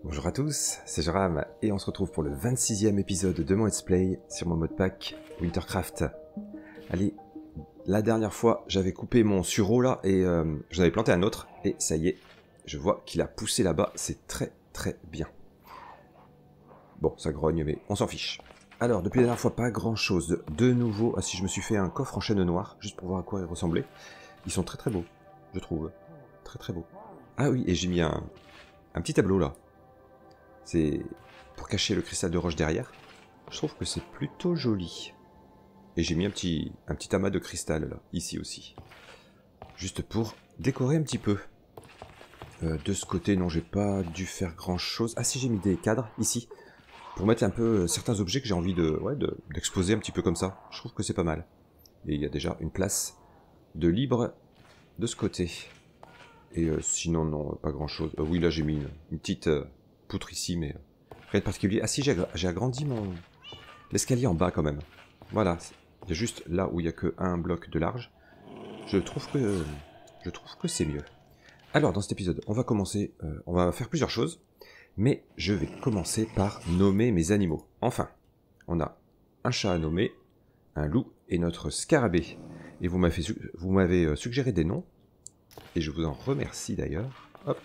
Bonjour à tous, c'est Joram et on se retrouve pour le 26e épisode de mon Let's Play sur mon modpack Wintercraft. Allez, la dernière fois j'avais coupé mon sureau là et j'en avais planté un autre et ça y est, je vois qu'il a poussé là-bas, c'est très bien. Bon, ça grogne mais on s'en fiche. Alors, depuis la dernière fois, pas grand chose de nouveau. Ah si, je me suis fait un coffre en chêne noir juste pour voir à quoi il ressemblait. Ils sont très beaux, je trouve. Très beaux. Ah oui, et j'ai mis un petit tableau là. C'est pour cacher le cristal de roche derrière. Je trouve que c'est plutôt joli. Et j'ai mis un petit amas de cristal là, ici aussi. Juste pour décorer un petit peu. De ce côté, non, j'ai pas dû faire grand chose. Ah si, j'ai mis des cadres ici. Pour mettre un peu certains objets que j'ai envie d'exposer un petit peu comme ça. Je trouve que c'est pas mal. Et il y a déjà une place de libre de ce côté. Et sinon, non, pas grand chose. Oui, là j'ai mis une petite poutre ici, mais rien de particulier. Ah si, j'ai agrandi l'escalier en bas quand même. Voilà, il y a juste là où il n'y a que un bloc de large. Je trouve que c'est mieux. Alors, dans cet épisode, on va commencer, on va faire plusieurs choses, mais je vais commencer par nommer mes animaux. Enfin, on a un chat à nommer, un loup et notre scarabée. Et vous m'avez suggéré des noms, et je vous en remercie d'ailleurs. Hop.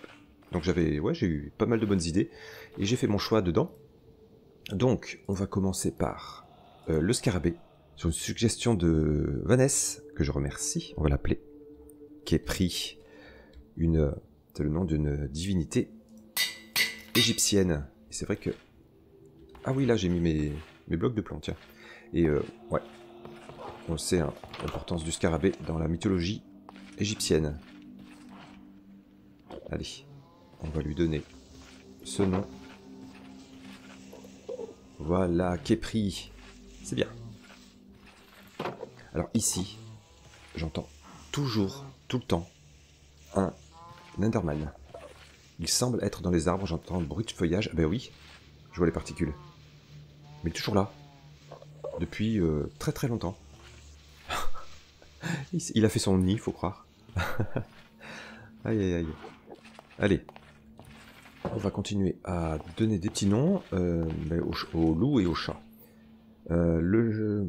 Donc j'ai eu pas mal de bonnes idées, et j'ai fait mon choix dedans. Donc, on va commencer par le scarabée, sur une suggestion de Vanessa, que je remercie, on va l'appeler, qui est pris c'est le nom d'une divinité égyptienne. Et c'est vrai que... Ah oui, là j'ai mis mes blocs de plomb, tiens. Et ouais, on le sait, hein, l'importance du scarabée dans la mythologie égyptienne. Allez, on va lui donner ce nom. Voilà, Képri. C'est bien. Alors ici, j'entends toujours, tout le temps, un Enderman. Il semble être dans les arbres, j'entends le bruit de feuillage. Ah ben oui, je vois les particules. Mais il est toujours là. Depuis très longtemps. Il a fait son nid, faut croire. Aïe. Allez. On va continuer à donner des petits noms au loup et au chat. Le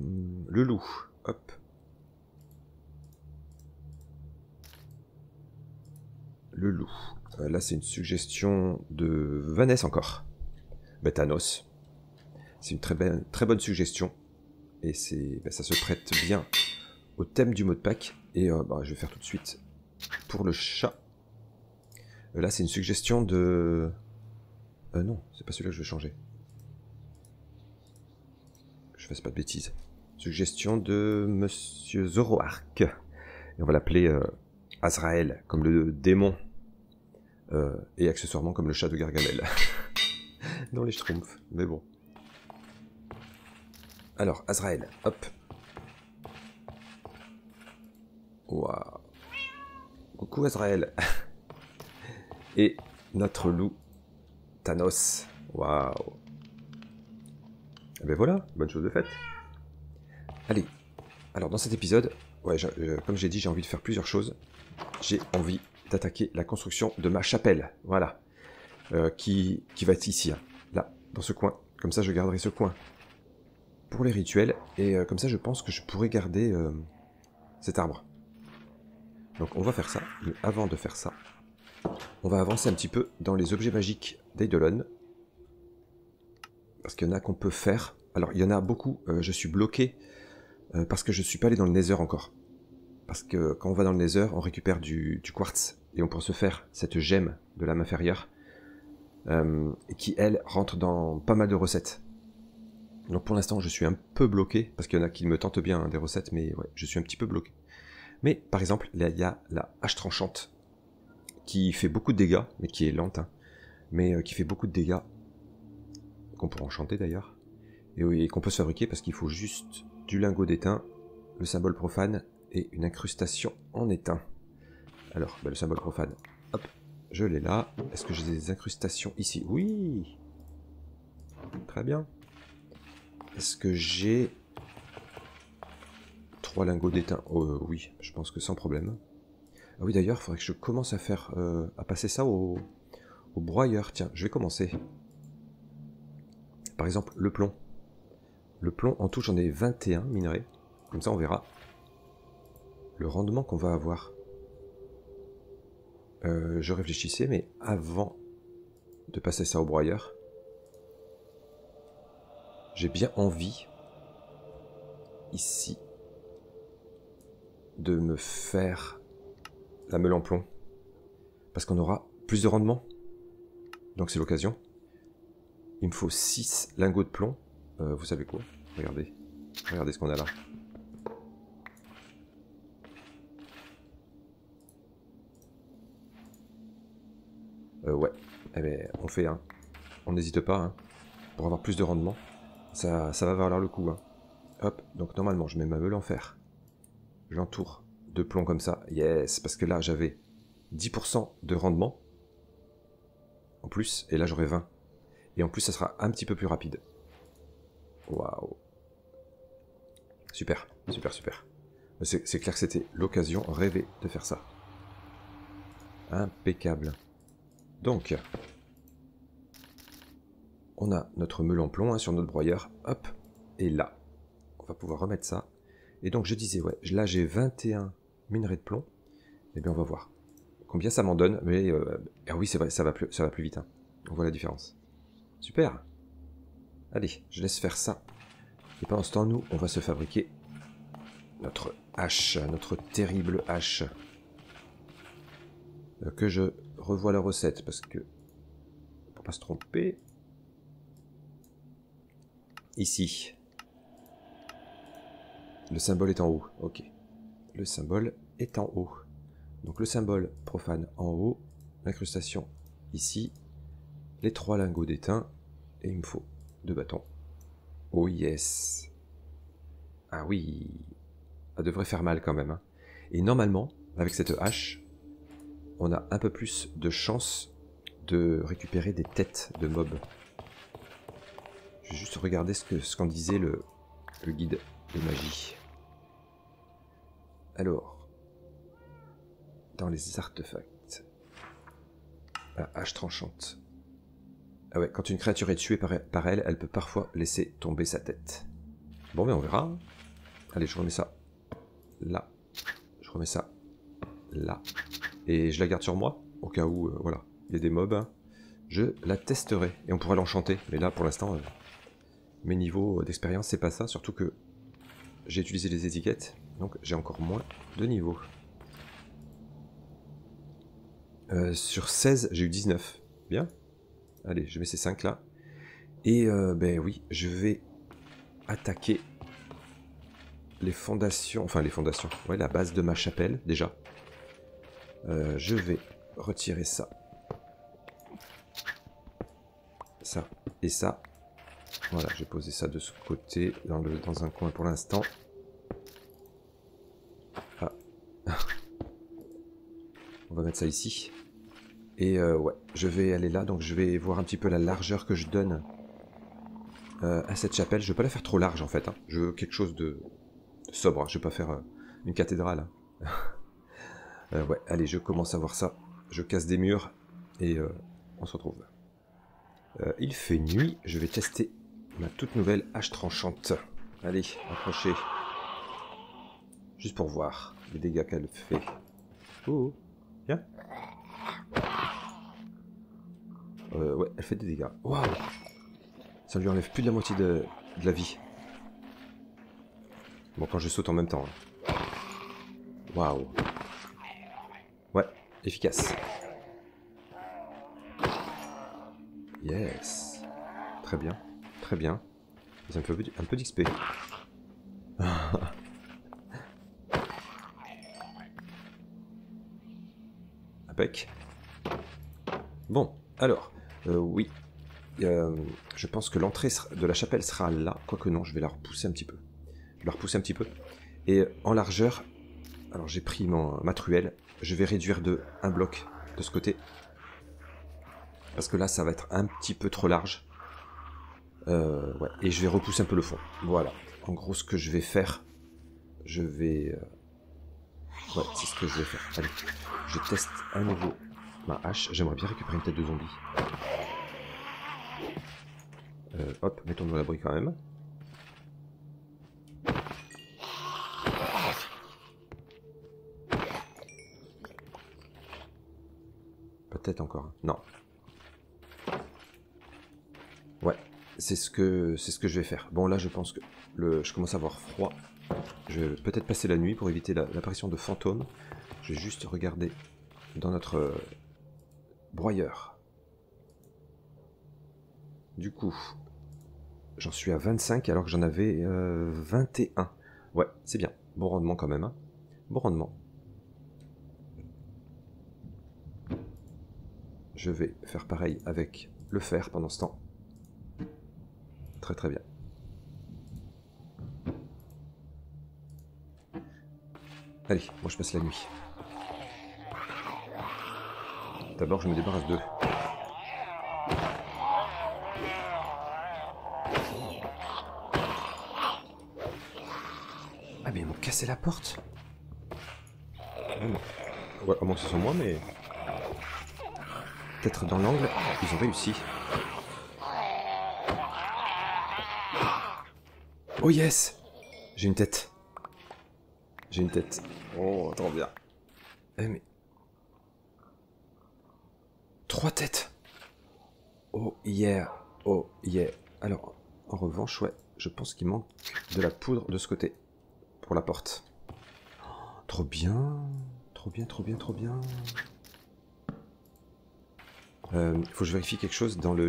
loup. Hop. Le loup. Là, c'est une suggestion de Vanessa encore. Thanos. C'est une très bonne suggestion. Et ça se prête bien au thème du modpack. Et je vais faire tout de suite pour le chat. Là, c'est une suggestion de... non, c'est pas celui-là que je vais changer. Que je fasse pas de bêtises. Suggestion de Monsieur Zoroark. Et on va l'appeler Azrael, comme le démon. Et accessoirement comme le chat de Gargamel. Dans les Schtroumpfs, mais bon. Alors, Azrael, hop. Waouh. Coucou Azrael. Et notre loup, Thanos. Waouh. Et ben voilà, bonne chose de faite. Allez, alors dans cet épisode, comme j'ai dit, j'ai envie de faire plusieurs choses. J'ai envie d'attaquer la construction de ma chapelle, voilà. Qui va être ici, hein, là, dans ce coin. Comme ça, je garderai ce coin pour les rituels. Et comme ça, je pense que je pourrais garder cet arbre. Donc on va faire ça, mais avant de faire ça, on va avancer un petit peu dans les objets magiques d'Eidolon. Parce qu'il y en a qu'on peut faire. Alors, il y en a beaucoup, je suis bloqué parce que je ne suis pas allé dans le Nether encore. Parce que quand on va dans le Nether, on récupère du quartz. Et on peut se faire cette gemme de l'âme inférieure. Et qui, elle, rentre dans pas mal de recettes. Donc pour l'instant, je suis un peu bloqué. Parce qu'il y en a qui me tentent bien, hein, des recettes. Mais ouais, je suis un petit peu bloqué. Mais, par exemple, il y a la hache tranchante. Qui fait beaucoup de dégâts. Mais qui est lente. Hein, mais qui fait beaucoup de dégâts. Qu'on peut enchanter d'ailleurs. Et qu'on peut se fabriquer parce qu'il faut juste du lingot d'étain, le symbole profane et une incrustation en étain. Alors, le symbole profane, hop, je l'ai là. Est-ce que j'ai des incrustations ici? Oui. Très bien. Est-ce que j'ai 3 lingots d'étain. Oui, je pense que sans problème. Ah oui, d'ailleurs, il faudrait que je commence à faire... à passer ça au broyeur. Tiens, je vais commencer. Par exemple, le plomb. Le plomb, en tout, j'en ai 21 minerais. Comme ça, on verra le rendement qu'on va avoir. Je réfléchissais, mais avant de passer ça au broyeur, j'ai bien envie, ici, de me faire la meule en plomb. Parce qu'on aura plus de rendement. Donc c'est l'occasion. Il me faut 6 lingots de plomb. Vous savez quoi? Regardez. Regardez ce qu'on a là. Ouais. Eh ben, on fait un. On n'hésite pas, hein. Pour avoir plus de rendement. Ça va valoir le coup, hein. Hop. Donc normalement, je mets ma meule en fer. J'entoure de plomb comme ça. Yes. Parce que là, j'avais 10% de rendement. En plus. Et là, j'aurai 20. Et en plus, ça sera un petit peu plus rapide. Waouh. Super, super, super. C'est clair que c'était l'occasion rêvée de faire ça. Impeccable. Donc, on a notre meule en plomb, hein, sur notre broyeur. Hop, et là, on va pouvoir remettre ça. Et donc, je disais, ouais, là j'ai 21 minerais de plomb. Eh bien, on va voir combien ça m'en donne. Mais, ah oui, c'est vrai, ça va plus vite. Hein. On voit la différence. Super. Allez, je laisse faire ça. Et pendant ce temps, nous, on va se fabriquer notre hache, notre terrible hache. Que je revois la recette, parce que, pour pas se tromper, ici, le symbole est en haut. Ok. Le symbole est en haut. Donc le symbole profane en haut, l'incrustation ici, les 3 lingots d'étain, et il me faut 2 bâtons. Oh yes. Ah oui. Ça devrait faire mal quand même. Hein. Et normalement, avec cette hache, on a un peu plus de chance de récupérer des têtes de mobs. Je vais juste regarder ce qu'en disait le guide de magie. Alors, dans les artefacts, la hache tranchante. Ah ouais, quand une créature est tuée par elle, elle peut parfois laisser tomber sa tête. Bon, mais on verra. Allez, je remets ça là. Je remets ça là. Et je la garde sur moi, au cas où, voilà, il y a des mobs. Hein. Je la testerai, et on pourra l'enchanter. Mais là, pour l'instant, mes niveaux d'expérience, c'est pas ça. Surtout que j'ai utilisé les étiquettes, donc j'ai encore moins de niveaux. Sur 16, j'ai eu 19. Bien. Allez, je mets ces 5 là. Et ben oui, je vais attaquer les fondations, enfin les fondations, ouais, la base de ma chapelle déjà. Je vais retirer ça. Ça et ça. Voilà, j'ai posé ça de ce côté, dans un coin pour l'instant. Ah. On va mettre ça ici. Et ouais, je vais aller là, donc je vais voir un petit peu la largeur que je donne à cette chapelle. Je ne veux pas la faire trop large en fait. Hein. Je veux quelque chose de sobre. Hein. Je ne vais pas faire une cathédrale. Hein. Ouais, allez, je commence à voir ça. Je casse des murs et on se retrouve. Il fait nuit. Je vais tester ma toute nouvelle hache tranchante. Allez, approchez. Juste pour voir les dégâts qu'elle fait. Oh, viens. Ouais, elle fait des dégâts. Waouh! Ça lui enlève plus de la moitié de la vie. Bon, quand je saute en même temps. Hein. Waouh! Ouais, efficace. Yes! Très bien, très bien. Ça me fait un peu d'XP. Impec. Bon, alors, oui. Je pense que l'entrée de la chapelle sera là. Quoique non, je vais la repousser un petit peu. Je vais la repousser un petit peu. Et en largeur, alors j'ai pris ma truelle. Je vais réduire de 1 bloc de ce côté. Parce que là, ça va être un petit peu trop large. Ouais. Et je vais repousser un peu le fond. Voilà. En gros, ce que je vais faire, je vais... Ouais, c'est ce que je vais faire. Allez, je teste à nouveau ma hache. J'aimerais bien récupérer une tête de zombie. Hop, mettons-nous à l'abri quand même. Peut-être encore. Hein. Non. Ouais, c'est ce que je vais faire. Bon, là, je pense que je commence à avoir froid. Je vais peut-être passer la nuit pour éviter l'apparition de fantômes. Je vais juste regarder dans notre broyeur. Du coup, j'en suis à 25 alors que j'en avais 21. Ouais, c'est bien. Bon rendement quand même. Hein. Bon rendement. Je vais faire pareil avec le fer pendant ce temps. Très très bien. Allez, moi je passe la nuit. D'abord je me débarrasse d'eux. Ah mais ils m'ont cassé la porte. Ouais, à moins que ce soit moi, mais... Peut-être dans l'angle, ils ont réussi. Oh yes! J'ai une tête. J'ai une tête. Oh, trop bien. Eh mais... 3 têtes! Oh yeah! Oh yeah! Alors, en revanche, ouais, je pense qu'il manque de la poudre de ce côté. Pour la porte. Oh, trop bien! Trop bien, trop bien, trop bien. Faut que je vérifie quelque chose dans le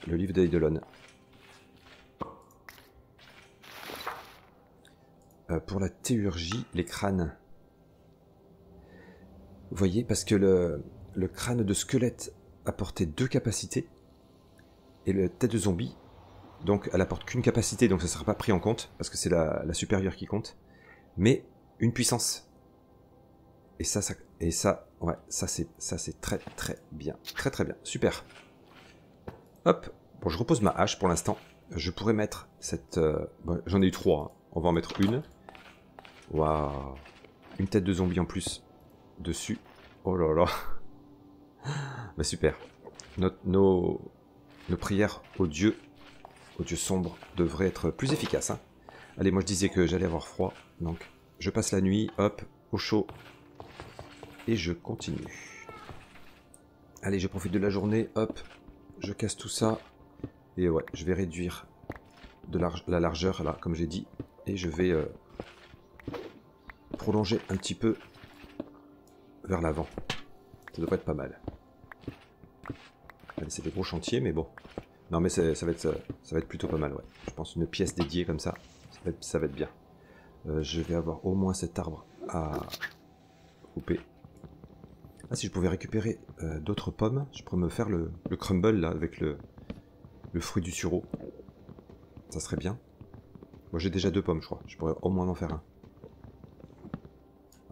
livre d'Eidolon. Pour la théurgie, les crânes. Vous voyez, parce que le crâne de squelette apportait 2 capacités, et la tête de zombie, donc elle apporte qu'une capacité, donc ça ne sera pas pris en compte, parce que c'est la supérieure qui compte, mais une puissance. Et ça, ouais, ça c'est très très bien, très très bien, super. Hop, bon je repose ma hache pour l'instant, je pourrais mettre cette... bon, j'en ai eu 3, hein. On va en mettre une. Waouh, une tête de zombie en plus dessus. Oh là là. Bah super. Nos prières aux dieux sombres devraient être plus efficaces. Hein. Allez, moi je disais que j'allais avoir froid, donc je passe la nuit, hop, au chaud, et je continue. Allez, je profite de la journée, hop, je casse tout ça, et ouais, je vais réduire la largeur, là, comme j'ai dit, et je vais prolonger un petit peu vers l'avant. Ça devrait être pas mal. Allez, c'est des gros chantiers, mais bon. Non, mais ça va être plutôt pas mal, ouais. Je pense une pièce dédiée comme ça, ça va être bien. Je vais avoir au moins cet arbre à couper. Ah, si je pouvais récupérer d'autres pommes, je pourrais me faire le crumble, là, avec le fruit du sureau. Ça serait bien. Moi, j'ai déjà 2 pommes, je crois. Je pourrais au moins en faire un.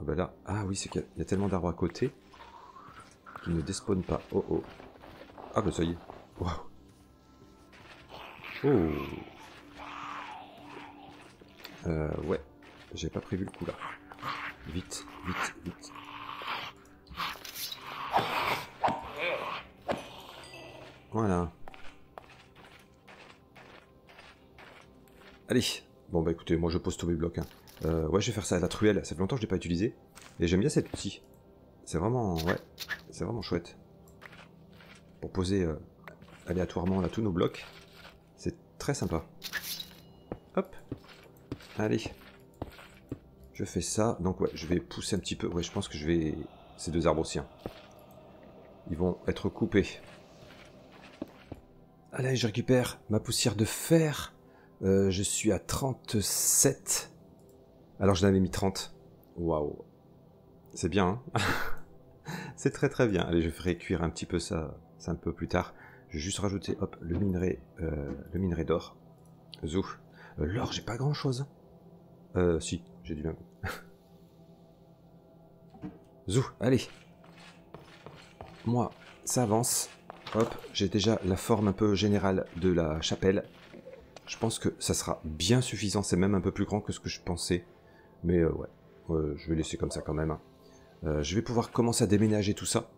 Ah bah là, ah oui, c'est qu'il y a tellement d'arbres à côté qui ne despawnent pas. Oh oh. Ah bah ça y est. Waouh. Oh. Ouais. J'ai pas prévu le coup là. Vite, vite, vite. Voilà. Allez. Bon bah écoutez, moi je pose tous mes blocs. Hein. Ouais, je vais faire ça à la truelle. Ça fait longtemps que je l'ai pas utilisé. Et j'aime bien cet outil. C'est vraiment... Ouais. C'est vraiment chouette. Pour poser aléatoirement là tous nos blocs. C'est très sympa. Hop. Allez. Je fais ça. Donc ouais, je vais pousser un petit peu. Ouais, je pense que je vais... Ces 2 arbres aussi. Hein. Ils vont être coupés. Allez, je récupère ma poussière de fer. Je suis à 37. Alors je l'avais mis 30. Waouh. C'est bien, hein. C'est très très bien. Allez, je ferai cuire un petit peu ça un peu plus tard. Je vais juste rajouter, hop, le minerai d'or. Zou. L'or, j'ai pas grand chose. Si, j'ai du lingot. Zou, allez. Moi, ça avance. Hop, j'ai déjà la forme un peu générale de la chapelle. Je pense que ça sera bien suffisant. C'est même un peu plus grand que ce que je pensais. Mais ouais, je vais laisser comme ça quand même. Je vais pouvoir commencer à déménager tout ça.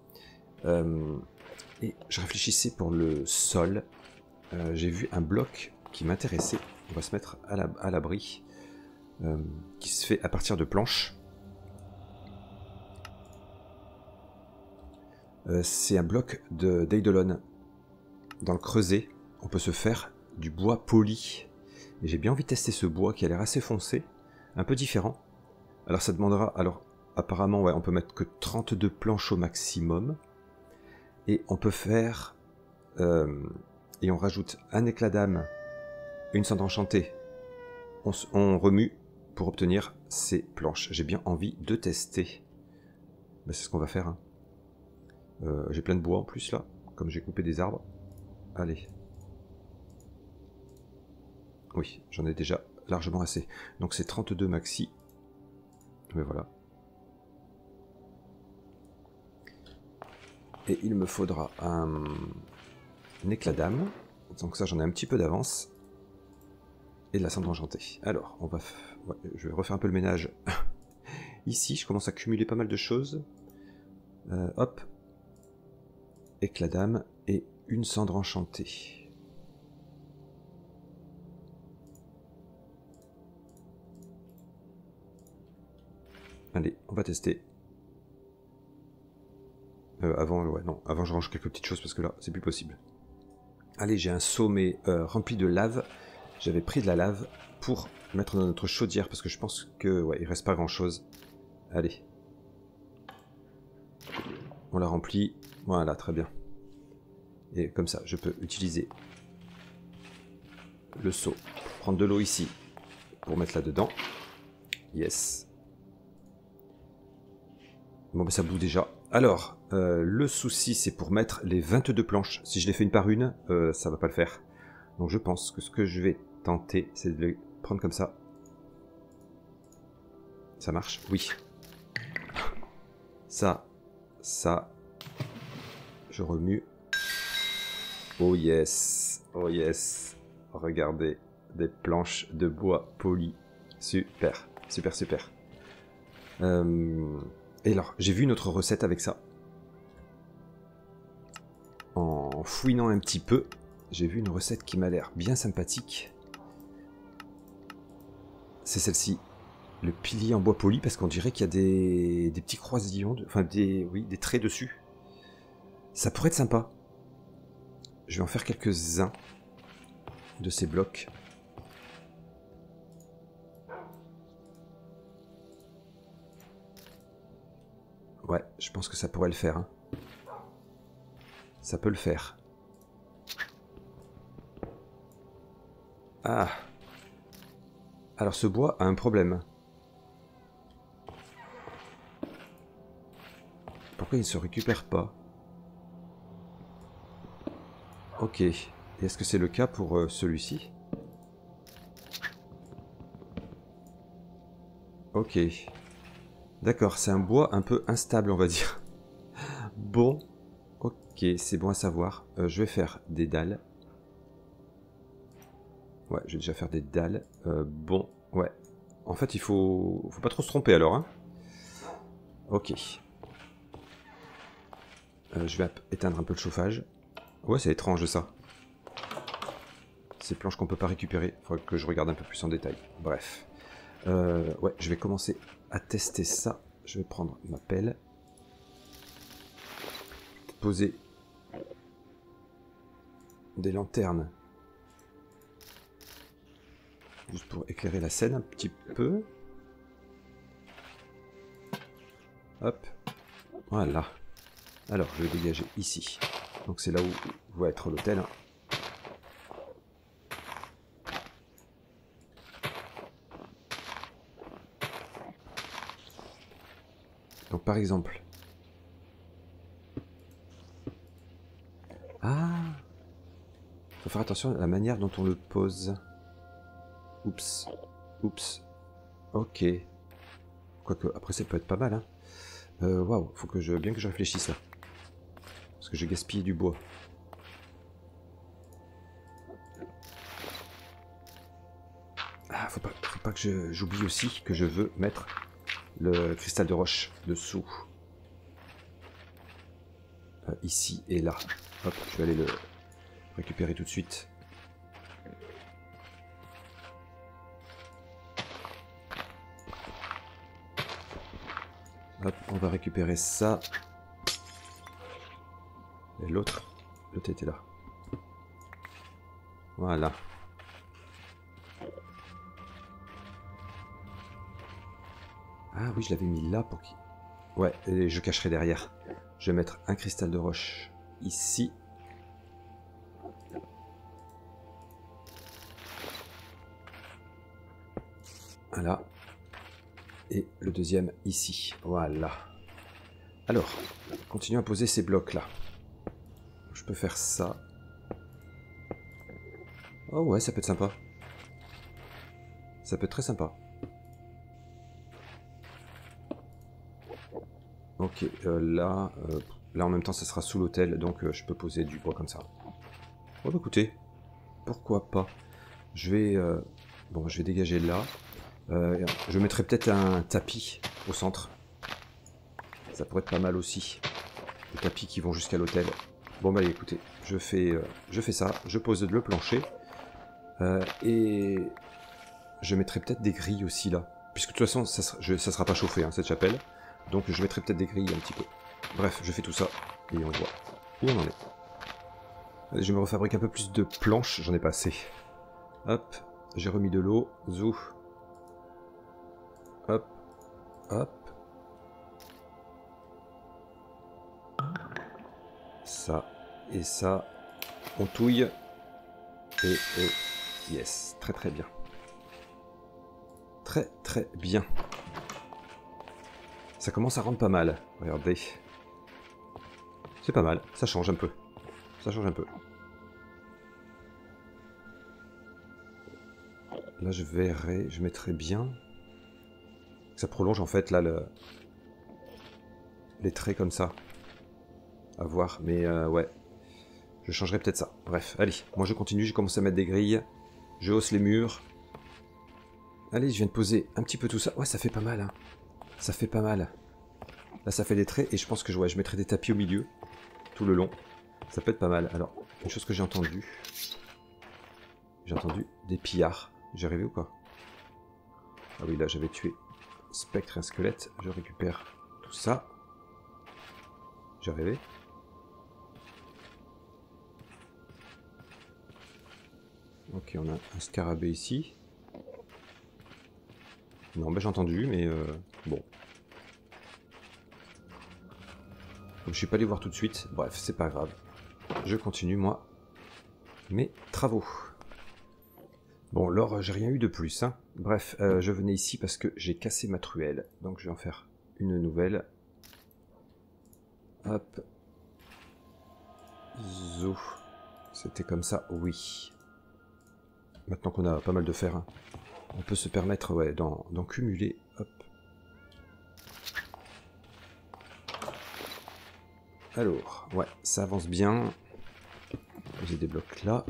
Et je réfléchissais pour le sol. J'ai vu un bloc qui m'intéressait. On va se mettre à l'abri. Qui se fait à partir de planches. C'est un bloc d'Eidolon. Dans le creuset, on peut se faire du bois poli. Et j'ai bien envie de tester ce bois qui a l'air assez foncé. Un peu différent. Alors ça demandera... Alors apparemment, ouais, on peut mettre que 32 planches au maximum. Et on peut faire... et on rajoute un éclat d'âme, une cendre enchantée. On remue pour obtenir ces planches. J'ai bien envie de tester. Ben, c'est ce qu'on va faire. Hein. J'ai plein de bois en plus là, comme j'ai coupé des arbres. Allez. Oui, j'en ai déjà largement assez. Donc c'est 32 maxi. Mais voilà. Et il me faudra un éclat d'âme. Donc ça, j'en ai un petit peu d'avance. Et de la cendre enchantée. Alors, on va... Ouais, je vais refaire un peu le ménage. Ici, je commence à cumuler pas mal de choses. Hop. Éclat d'âme et une cendre enchantée. Allez, on va tester. Avant, ouais, non, avant je range quelques petites choses parce que là, c'est plus possible. Allez, j'ai un seau mais rempli de lave. J'avais pris de la lave pour mettre dans notre chaudière parce que je pense que ouais, il reste pas grand chose. Allez. On la remplit. Voilà, très bien. Et comme ça, je peux utiliser le seau. Prendre de l'eau ici pour mettre là-dedans. Yes. Bon, ben ça bout déjà. Alors, le souci, c'est pour mettre les 22 planches. Si je les fais une par une, ça va pas le faire. Donc je pense que ce que je vais tenter, c'est de les prendre comme ça. Ça marche? Oui. Ça. Je remue. Oh yes. Oh yes. Regardez. Des planches de bois poli. Super. Super, super. Et alors, j'ai vu une autre recette avec ça. En fouinant un petit peu, j'ai vu une recette qui m'a l'air bien sympathique. C'est celle-ci. Le pilier en bois poli, parce qu'on dirait qu'il y a des petits croisillons, enfin des traits dessus. Ça pourrait être sympa. Je vais en faire quelques-uns de ces blocs. Ouais, je pense que ça pourrait le faire. Hein. Ça peut le faire. Ah. Alors ce bois a un problème. Pourquoi il ne se récupère pas? Ok. Et est-ce que c'est le cas pour celui-ci? Ok. D'accord, c'est un bois un peu instable, on va dire. Bon. Ok, c'est bon à savoir. Je vais faire des dalles. Ouais, je vais déjà faire des dalles. Bon, ouais. En fait, il faut pas trop se tromper alors, hein. Ok. Je vais éteindre un peu le chauffage. Ouais, c'est étrange ça. Ces planches qu'on peut pas récupérer. Il faudrait que je regarde un peu plus en détail. Bref. Ouais, je vais commencer à tester ça. Je vais prendre ma pelle. Poser des lanternes. Juste pour éclairer la scène un petit peu. Hop. Voilà. Alors, je vais dégager ici. Donc c'est là où va être l'hôtel. Donc par exemple... Ah! Faut faire attention à la manière dont on le pose. Oups. Oups. Ok. Quoique, après ça peut être pas mal, hein. Waouh, faut que bien que je réfléchisse là. Parce que j'ai gaspillé du bois. Ah, faut pas pas que j'oublie aussi que je veux mettre le cristal de roche dessous. Ici et là. Hop, je vais aller le récupérer tout de suite. Hop, on va récupérer ça. Et l'autre était là. Voilà. Ah oui, je l'avais mis là pour qu'il... Ouais, et je cacherai derrière. Je vais mettre un cristal de roche ici. Voilà. Et le deuxième ici. Voilà. Alors, continue à poser ces blocs là. Je peux faire ça. Oh ouais, ça peut être sympa. Ça peut être très sympa. Ok, là en même temps ça sera sous l'hôtel, donc je peux poser du bois comme ça. Oh bah écoutez, pourquoi pas. Je vais, bon, je vais dégager là. Je mettrai peut-être un tapis au centre. Ça pourrait être pas mal aussi. Des tapis qui vont jusqu'à l'hôtel. Bon bah écoutez, je fais ça, je pose le plancher. Et je mettrai peut-être des grilles aussi là. Puisque de toute façon, ça sera pas chauffé, hein, cette chapelle. Donc je mettrai peut-être des grilles un petit peu. Bref, je fais tout ça et on voit où on en est. Allez, je me refabrique un peu plus de planches, j'en ai pas assez. Hop, j'ai remis de l'eau. Zou. Hop, hop. Ça et ça. On touille. Et yes, très très bien. Très très bien. Ça commence à rendre pas mal, regardez. C'est pas mal, ça change un peu. Ça change un peu. Là je verrai, je mettrai bien. Ça prolonge en fait là les traits comme ça. À voir, mais ouais. Je changerai peut-être ça. Bref, allez, moi je continue, j'ai commencé à mettre des grilles. Je hausse les murs. Allez, je viens de poser un petit peu tout ça. Ouais, ça fait pas mal, hein. Ça fait pas mal. Là, ça fait des traits et je pense que ouais, je mettrai des tapis au milieu, tout le long. Ça peut être pas mal. Alors, une chose que j'ai entendue. J'ai entendu des pillards. J'ai rêvé ou quoi? Ah oui, là, j'avais tué spectre et un squelette. Je récupère tout ça. J'ai rêvé. Ok, on a un scarabée ici. Non, ben j'ai entendu, mais bon. Comme je suis pas allé voir tout de suite, bref, c'est pas grave. Je continue, moi, mes travaux. Bon, l'or, j'ai rien eu de plus, hein. Bref, je venais ici parce que j'ai cassé ma truelle. Donc je vais en faire une nouvelle. Hop. Zou. C'était comme ça, oui. Maintenant qu'on a pas mal de fer, hein, on peut se permettre ouais, d'en cumuler. Hop. Alors, ouais, ça avance bien. J'ai des blocs là.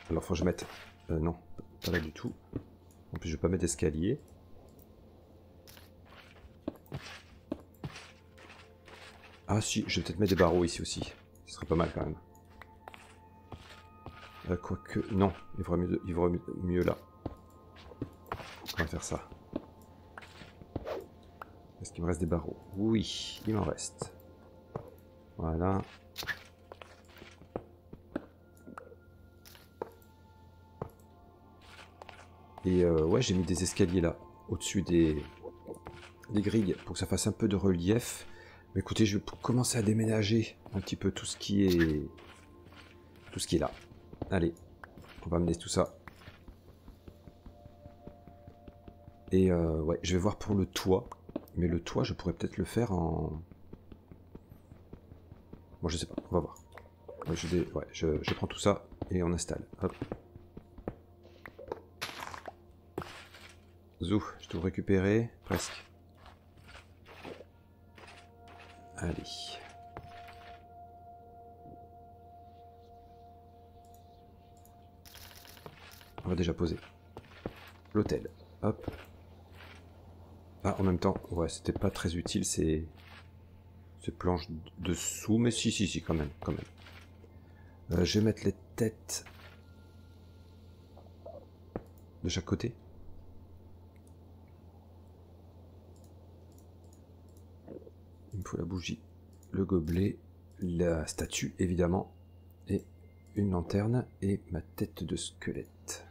Alors, faut que je mette... non, pas là du tout. En plus, je vais pas mettre d'escalier. Ah si, je vais peut-être mettre des barreaux ici aussi. Ce serait pas mal quand même. Quoique... Non, il vaut mieux là. On va faire ça. Est-ce qu'il me reste des barreaux? Oui, il m'en reste. Voilà. Et ouais, j'ai mis des escaliers là, au-dessus des grilles, pour que ça fasse un peu de relief. Mais écoutez, je vais commencer à déménager un petit peu tout ce qui est là. Allez, on va amener tout ça. Et ouais, je vais voir pour le toit. Mais le toit, je pourrais peut-être le faire en... Bon, je sais pas, on va voir. Ouais, je prends tout ça et on installe. Hop. Zou, je dois récupérer, presque. Allez. On va déjà poser. l'hôtel. Hop. Ah, en même temps, ouais, c'était pas très utile ces planches dessous, mais si, quand même, quand même. Je vais mettre les têtes de chaque côté. Il me faut la bougie, le gobelet, la statue évidemment, et une lanterne et ma tête de squelette.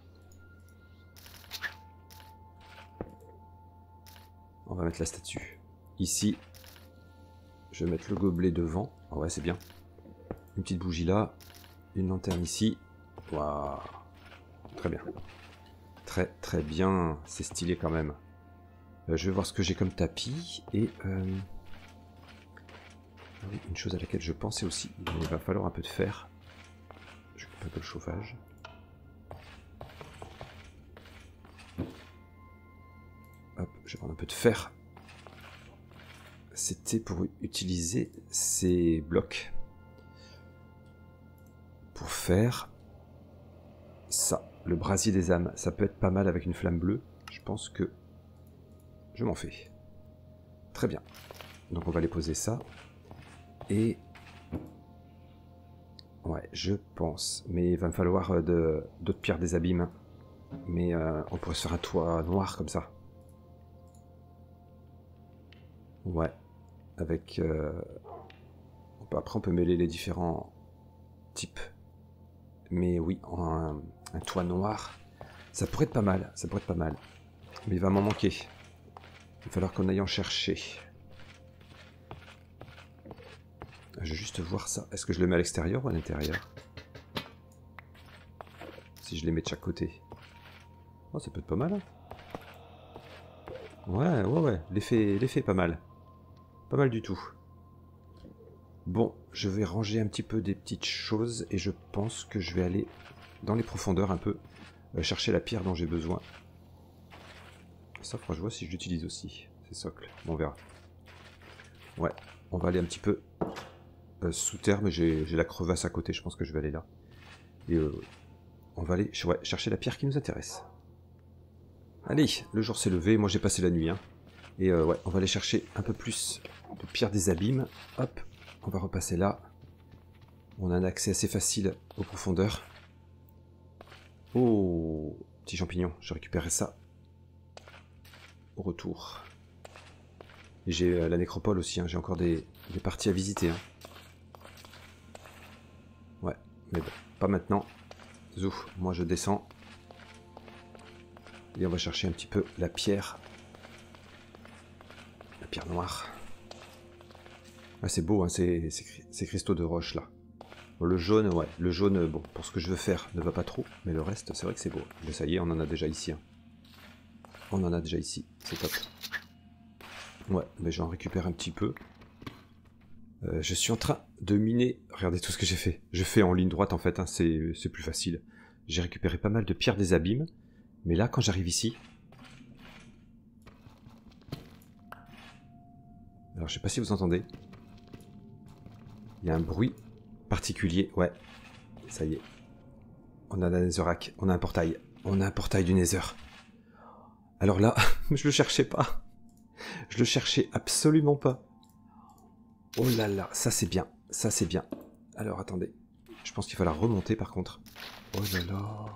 On va mettre la statue ici. Je vais mettre le gobelet devant. Ah ouais, c'est bien. Une petite bougie là, une lanterne ici. Waouh, très bien. Très bien, c'est stylé quand même. Je vais voir ce que j'ai comme tapis et ah oui, une chose à laquelle je pensais aussi, il va falloir un peu de fer. Je coupe un peu le chauffage. Hop, je vais prendre un peu de fer. C'était pour utiliser ces blocs. Pour faire ça, le brasier des âmes. Ça peut être pas mal avec une flamme bleue. Je pense que je m'en fais. Très bien. Donc on va les poser ça. Et ouais, je pense. Mais il va me falloir d'autres pierres des abîmes. Mais on pourrait se faire un toit noir comme ça. Ouais. Avec... après on peut mêler les différents types. Mais oui, un toit noir. Ça pourrait être pas mal. Ça pourrait être pas mal. Mais il va m'en manquer. Il va falloir qu'on aille en chercher. Je vais juste voir ça. Est-ce que je le mets à l'extérieur ou à l'intérieur? Si je les mets de chaque côté. Oh, ça peut être pas mal. Hein. Ouais. L'effet est pas mal. Pas mal du tout. Bon, je vais ranger un petit peu des petites choses. Et je pense que je vais aller dans les profondeurs un peu. Chercher la pierre dont j'ai besoin. Ça, faudra que je vois si je l'utilise aussi. Ces socles. Bon, on verra. Ouais, on va aller un petit peu... sous terre, mais j'ai la crevasse à côté, je pense que je vais aller là. Et on va aller chercher la pierre qui nous intéresse. Allez, le jour s'est levé, moi j'ai passé la nuit. Hein. Et ouais, on va aller chercher un peu plus de pierre des abîmes. Hop, on va repasser là. On a un accès assez facile aux profondeurs. Oh, petit champignon, je récupérerai ça au retour. Et j'ai la nécropole aussi, hein. J'ai encore des parties à visiter. Hein. Ouais, mais bon, pas maintenant. Zou, moi je descends. Et on va chercher un petit peu la pierre. La pierre noire. Ah, c'est beau, hein, ces cristaux de roche là. Bon, le jaune, ouais, le jaune, bon, pour ce que je veux faire, ne va pas trop. Mais le reste, c'est vrai que c'est beau. Mais ça y est, on en a déjà ici. Hein. On en a déjà ici, c'est top. Ouais, mais j'en récupère un petit peu. Je suis en train de miner. Regardez tout ce que j'ai fait. Je fais en ligne droite en fait, hein, c'est plus facile. J'ai récupéré pas mal de pierres des abîmes. Mais là, quand j'arrive ici... Alors, je sais pas si vous entendez. Il y a un bruit particulier. Ouais, ça y est. On a la Netherrack. On a un portail. On a un portail du Nether. Alors là, je le cherchais pas. Je le cherchais absolument pas. Oh là là, ça c'est bien. Ça c'est bien. Alors, attendez. Je pense qu'il faut la remonter par contre. Oh là là.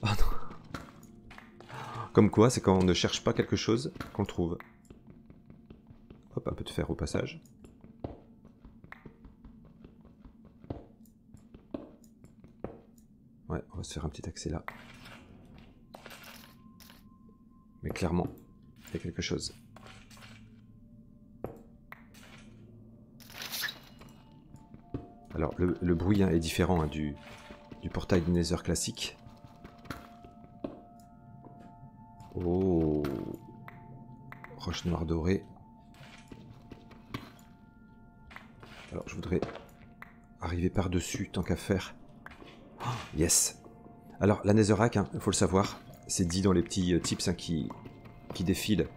Oh non. Comme quoi, c'est quand on ne cherche pas quelque chose qu'on le trouve. Hop, un peu de fer au passage. Ouais, on va se faire un petit accès là. Mais clairement, il y a quelque chose. Alors, le bruit hein, est différent hein, du portail du Nether classique. Oh, roche noire dorée. Alors, je voudrais arriver par-dessus, tant qu'à faire. Oh, yes. Alors, la Netherrack, il faut le savoir, c'est dit dans les petits tips hein, qui défilent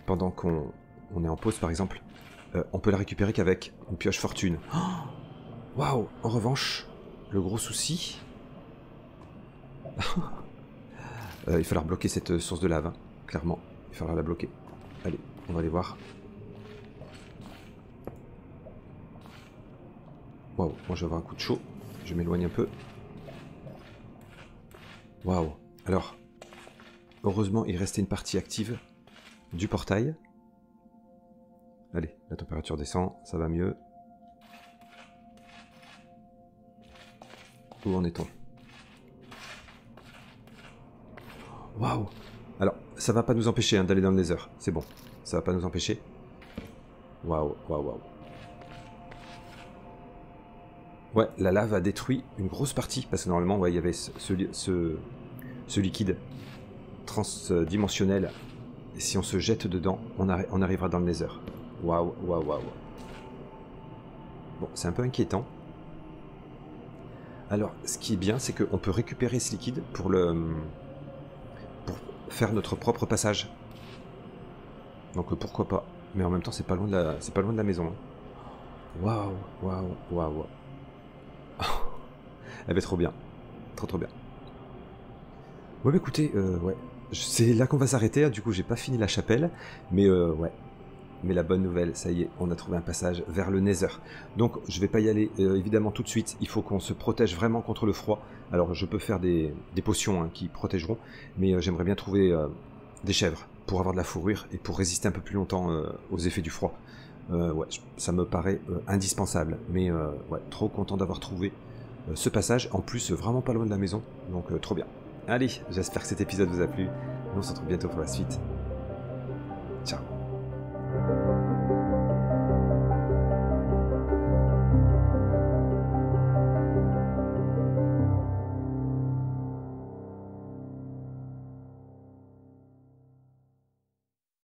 pendant qu'on est en pause, par exemple. On peut la récupérer qu'avec une pioche fortune. Waouh. En revanche, le gros souci... Il va falloir bloquer cette source de lave, hein. Clairement. Il va falloir la bloquer. Allez, on va aller voir. Waouh, moi je vais avoir un coup de chaud. Je m'éloigne un peu. Waouh. Alors, heureusement, il restait une partie active du portail. Allez, la température descend, ça va mieux. Où en est-on? Waouh! Alors, ça va pas nous empêcher hein, d'aller dans le Nether. C'est bon, ça va pas nous empêcher. Waouh, waouh, waouh. Ouais, la lave a détruit une grosse partie, parce que normalement, ouais, il y avait ce liquide transdimensionnel. Et si on se jette dedans, on arrivera dans le Nether. Waouh, waouh, waouh. Bon, c'est un peu inquiétant. Alors, ce qui est bien, c'est qu'on peut récupérer ce liquide pour faire notre propre passage. Donc pourquoi pas. Mais en même temps, c'est pas loin de la maison. Waouh, waouh, waouh. Elle va trop bien. Trop bien. Ouais, bah écoutez, ouais. C'est là qu'on va s'arrêter. Hein. Du coup, j'ai pas fini la chapelle. Mais ouais. Mais la bonne nouvelle, ça y est, on a trouvé un passage vers le Nether. Donc, je vais pas y aller évidemment tout de suite. Il faut qu'on se protège vraiment contre le froid. Alors, je peux faire des potions hein, qui protégeront. Mais j'aimerais bien trouver des chèvres pour avoir de la fourrure et pour résister un peu plus longtemps aux effets du froid. Ouais, ça me paraît indispensable. Mais ouais, trop content d'avoir trouvé ce passage. En plus, vraiment pas loin de la maison. Donc, trop bien. Allez, j'espère que cet épisode vous a plu. Nous, on se retrouve bientôt pour la suite.